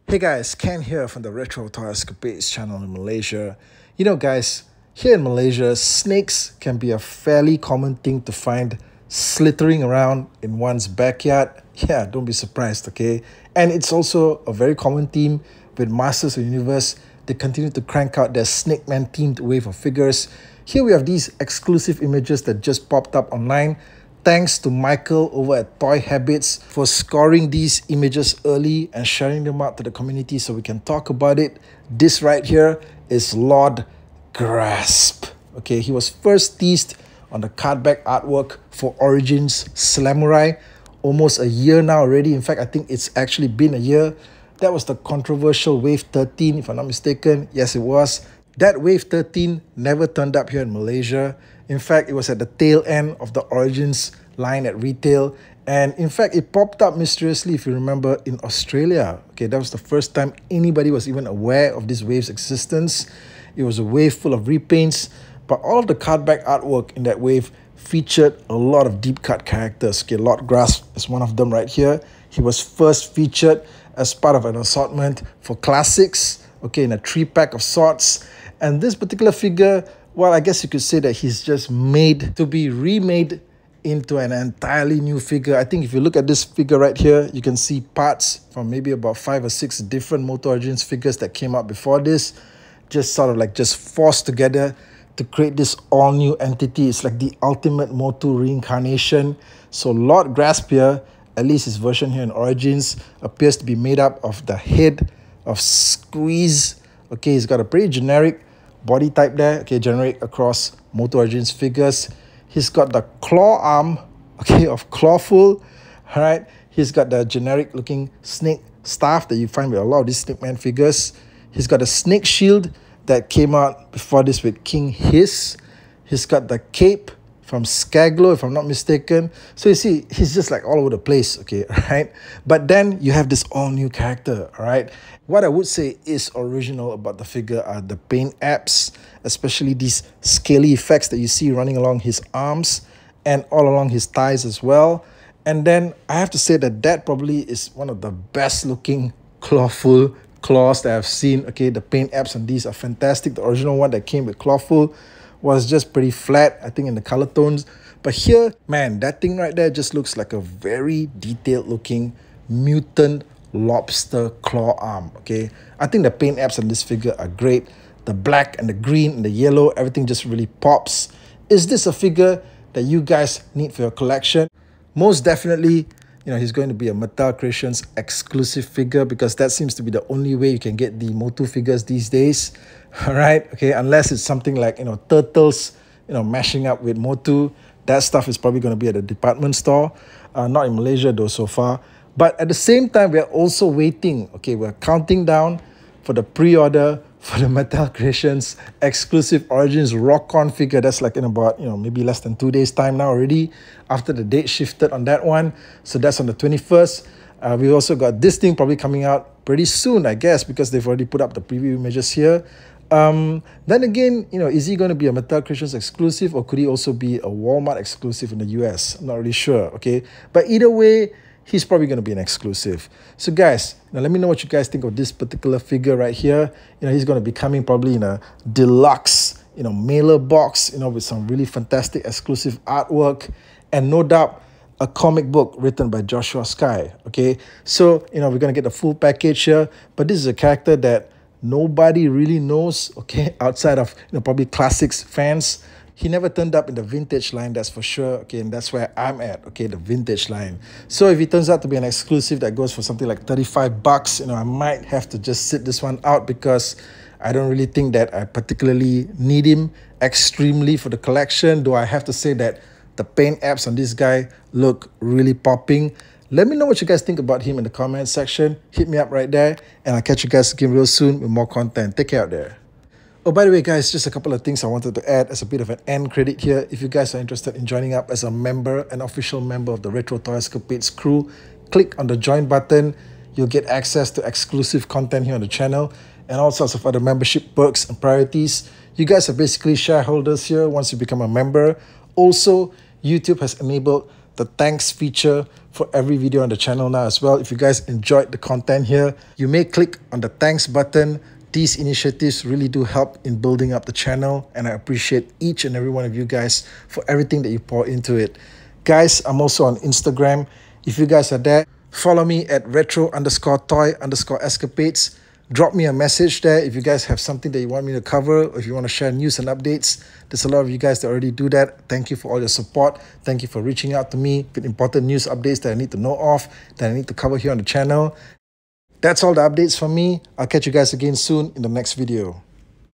Hey guys, Ken here from the Retro Toy Escapades channel in Malaysia. You know guys, here in Malaysia, snakes can be a fairly common thing to find slithering around in one's backyard. Yeah, don't be surprised, okay? And it's also a very common theme with Masters of the Universe. They continue to crank out their Snake Man themed wave of figures. Here we have these exclusive images that just popped up online. Thanks to Michael over at Toy Habits for scoring these images early and sharing them out to the community so we can talk about it. This right here is Lord Gra'sp. Okay, he was first teased on the cardback artwork for Origins Samurai almost a year now already. In fact, I think it's actually been a year. That was the controversial Wave 13, if I'm not mistaken. Yes, it was. That Wave 13 never turned up here in Malaysia. In fact, it was at the tail end of the Origins line at retail. And in fact, it popped up mysteriously, if you remember, in Australia. Okay, that was the first time anybody was even aware of this wave's existence. It was a wave full of repaints, but all of the cardback artwork in that wave featured a lot of deep cut characters. Okay, Lord Gra'sp is one of them right here. He was first featured as part of an assortment for classics, okay, in a 3-pack of sorts. And this particular figure, well, I guess you could say that he's just made to be remade into an entirely new figure. I think if you look at this figure right here, you can see parts from maybe about 5 or 6 different MOTU Origins figures that came out before this, just sort of like just forced together to create this all-new entity. It's like the ultimate MOTU reincarnation. So Lord Gra'sp here, at least his version here in Origins, appears to be made up of the head of Squeeze. Okay, he's got a pretty generic body type there, okay, generic across MOTU Origins figures. He's got the claw arm, okay, of Clawful. All right, he's got the generic looking snake staff that you find with a lot of these Snake Man figures. He's got a snake shield that came out before this with King Hiss. He's got the cape from Skaglo, if I'm not mistaken. So you see, he's just like all over the place, okay, right? But then you have this all-new character, all right? What I would say is original about the figure are the paint apps, especially these scaly effects that you see running along his arms and all along his thighs as well. And then I have to say that that probably is one of the best looking Clawful claws that I've seen. Okay, the paint apps on these are fantastic. The original one that came with Clawful was just pretty flat, I think, in the color tones. But here, man, that thing right there just looks like a very detailed looking mutant lobster claw arm, okay? I think the paint apps on this figure are great. The black and the green and the yellow, everything just really pops. Is this a figure that you guys need for your collection? Most definitely, you know, he's going to be a MOTU Creations exclusive figure because that seems to be the only way you can get the MOTU figures these days. All right, okay, unless it's something like, you know, turtles, you know, mashing up with MOTU. That stuff is probably going to be at a department store, not in Malaysia though so far. But at the same time, we're also waiting, okay, we're counting down for the pre-order for the MOTU Creations exclusive Origins Rock-On figure. That's like in about, you know, maybe less than 2 days time now already, after the date shifted on that one. So that's on the 21st. We also got this thing probably coming out pretty soon, I guess, because they've already put up the preview images here. Then again, you know, is he going to be a MOTU Creations exclusive, or could he also be a Walmart exclusive in the US? I'm not really sure, okay? But either way, he's probably going to be an exclusive. So guys, now let me know what you guys think of this particular figure right here. You know, he's going to be coming probably in a deluxe, you know, mailer box, you know, with some really fantastic exclusive artwork, and no doubt a comic book written by Joshua Sky, okay? So, you know, we're going to get the full package here, but this is a character that nobody really knows, okay, outside of, you know, probably classics fans. He never turned up in the vintage line, that's for sure, okay, and that's where I'm at, okay, the vintage line. So if he turns out to be an exclusive that goes for something like 35 bucks, you know, I might have to just sit this one out because I don't really think that I particularly need him extremely for the collection, though I have to say that the paint apps on this guy look really popping. Let me know what you guys think about him in the comment section. Hit me up right there, and I'll catch you guys again real soon with more content. Take care out there. Oh, by the way, guys, just a couple of things I wanted to add as a bit of an end credit here. If you guys are interested in joining up as a member, an official member of the Retro Toy Escapades crew, click on the join button. You'll get access to exclusive content here on the channel and all sorts of other membership perks and priorities. You guys are basically shareholders here once you become a member. Also, YouTube has enabled the thanks feature for every video on the channel now as well. If you guys enjoyed the content here, you may click on the thanks button. These initiatives really do help in building up the channel, and I appreciate each and every one of you guys for everything that you pour into it. Guys, I'm also on Instagram. If you guys are there, follow me at retro_toy_escapades. Drop me a message there if you guys have something that you want me to cover, or if you want to share news and updates. There's a lot of you guys that already do that. Thank you for all your support. Thank you for reaching out to me with important news updates that I need to know of, that I need to cover here on the channel. That's all the updates from me. I'll catch you guys again soon in the next video.